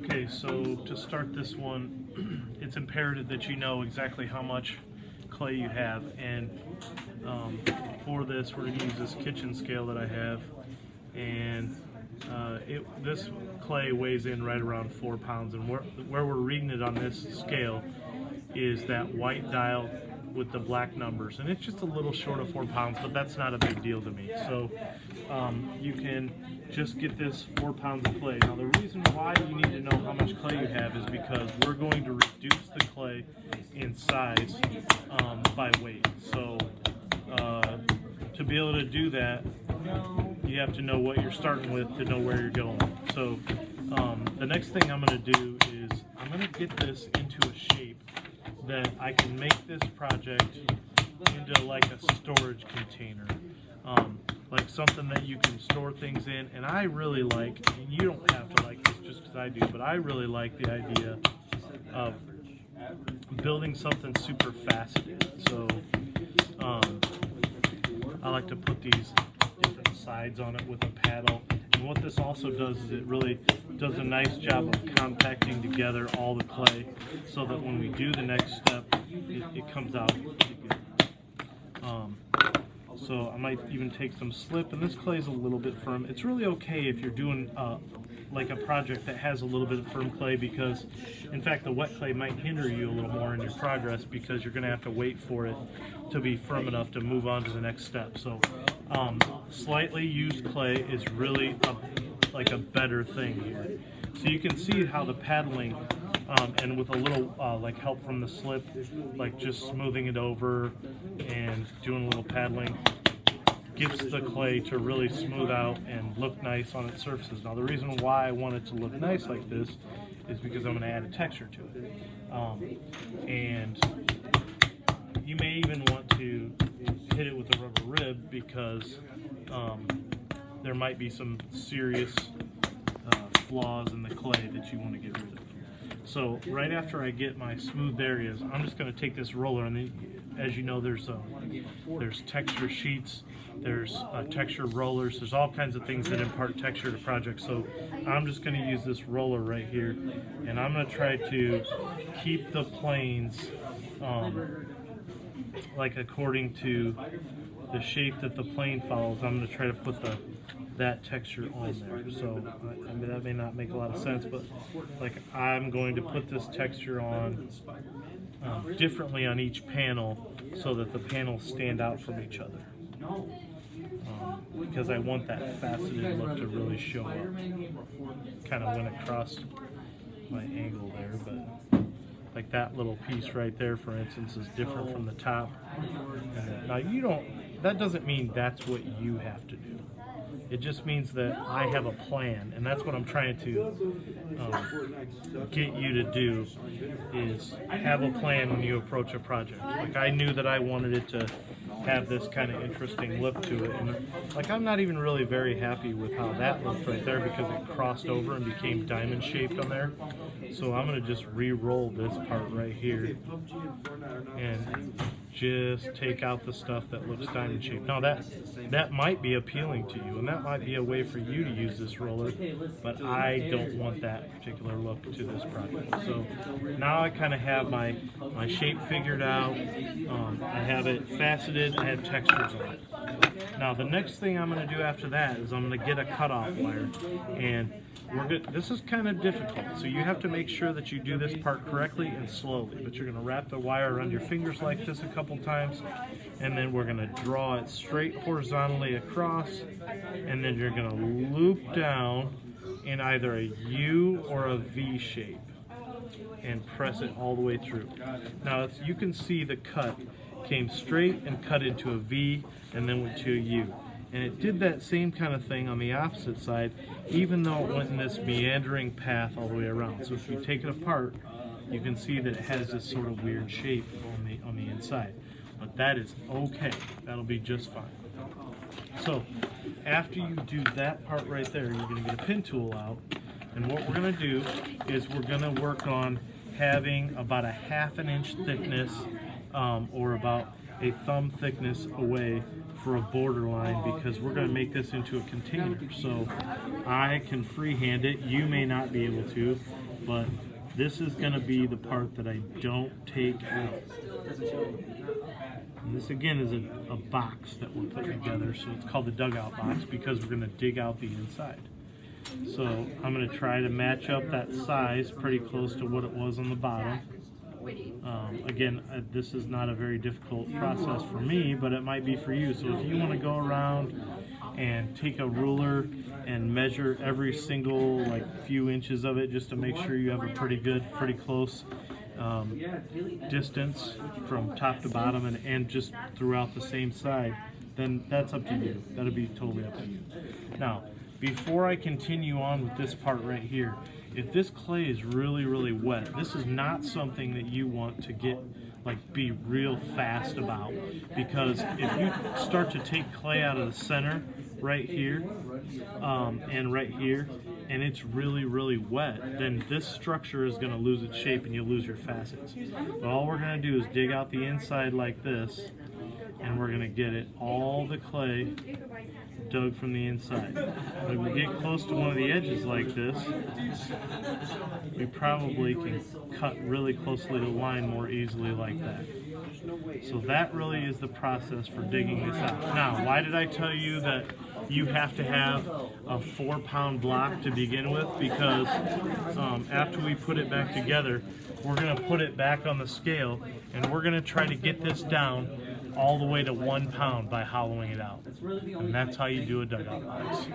Okay, so to start this one, it's imperative that you know exactly how much clay you have, and for this we're going to use this kitchen scale that I have, and this clay weighs in right around 4 pounds, and where we're reading it on this scale is that white dial with the black numbers, and it's just a little short of 4 pounds, but that's not a big deal to me. So you can just get this 4 pounds of clay. Now the reason why you need to know how much clay you have is because we're going to reduce the clay in size by weight. So to be able to do that, you have to know what you're starting with to know where you're going. So the next thing I'm going to do is I'm going to get this into a shape that I can make this project into like a storage container, like something that you can store things in. And I really like, and you don't have to like this just because I do, but I really like the idea of building something super faceted. So I like to put these different sides on it with a paddle. And what this also does is it really does a nice job of compacting together all the clay so that when we do the next step, it comes out pretty good. So I might even take some slip, and this clay is a little bit firm. It's really okay if you're doing like a project that has a little bit of firm clay, because in fact the wet clay might hinder you a little more in your progress because you're going to have to wait for it to be firm enough to move on to the next step. So slightly used clay is really like a better thing here. So you can see how the paddling and with a little like help from the slip, like just smoothing it over and doing a little paddling, gives the clay to really smooth out and look nice on its surfaces. Now the reason why I want it to look nice like this is because I'm going to add a texture to it. And you may even want to hit it with a rubber rib because there might be some serious flaws in the clay that you want to get rid of. So right after I get my smoothed areas, I'm just going to take this roller, and as you know, there's texture sheets, there's texture rollers, there's all kinds of things that impart texture to projects. So I'm just going to use this roller right here, and I'm going to try to keep the planes like according to the shape that the plane follows. I'm going to try to put that texture on there. So I mean, that may not make a lot of sense, but like I'm going to put this texture on differently on each panel so that the panels stand out from each other, because I want that faceted look to really show up. Kind of went across my angle there, but like that little piece right there, for instance, is different from the top. Now that doesn't mean that's what you have to do. It just means that I have a plan, and that's what I'm trying to get you to do, is have a plan when you approach a project. Like I knew that I wanted it to have this kind of interesting look to it, and like I'm not even really very happy with how that looked right there because it crossed over and became diamond shaped on there. So I'm going to just re-roll this part right here and just take out the stuff that looks diamond shaped. Now that might be appealing to you, and that might be a way for you to use this roller, but I don't want that particular look to this project. So now I kind of have my shape figured out. I have it faceted, I have textures on it. Now the next thing I'm going to do after that is I'm going to get a cutoff wire, and this is kind of difficult, so you have to make sure that you do this part correctly and slowly. But you're going to wrap the wire around your fingers like this a couple times, and then we're going to draw it straight horizontally across, and then you're going to loop down in either a U or a V shape and press it all the way through. Now you can see the cut came straight and cut into a V and then went to a U. And it did that same kind of thing on the opposite side, even though it went in this meandering path all the way around. So if you take it apart, you can see that it has this sort of weird shape on the inside. But that is okay. That'll be just fine. So after you do that part right there, you're going to get a pin tool out. And what we're going to do is we're going to work on having about a 1/2 inch thickness or about a thumb thickness away for a borderline because we're going to make this into a container. So I can freehand it. You may not be able to, but this is going to be the part that I don't take out. And this again is a box that we're putting together, so it's called the dugout box because we're going to dig out the inside. So I'm going to try to match up that size pretty close to what it was on the bottom. Again, this is not a very difficult process for me, but it might be for you. So if you want to go around and take a ruler and measure every single few inches of it just to make sure you have a pretty close distance from top to bottom and just throughout the same side, then that's up to you. That'll be totally up to you. Now, before I continue on with this part right here, if this clay is really wet, this is not something that you want to get be real fast about, because if you start to take clay out of the center right here and right here, and it's really wet, then this structure is going to lose its shape and you'll lose your facets. But all we're going to do is dig out the inside like this, and we're going to get it all the clay dug from the inside. When we get close to one of the edges like this, we probably can cut really closely to the line more easily like that. So that really is the process for digging this out. Now, why did I tell you that you have to have a 4-pound block to begin with? Because after we put it back together, we're going to put it back on the scale, and we're going to try to get this down all the way to 1 pound by hollowing it out. And that's how you do a dugout box.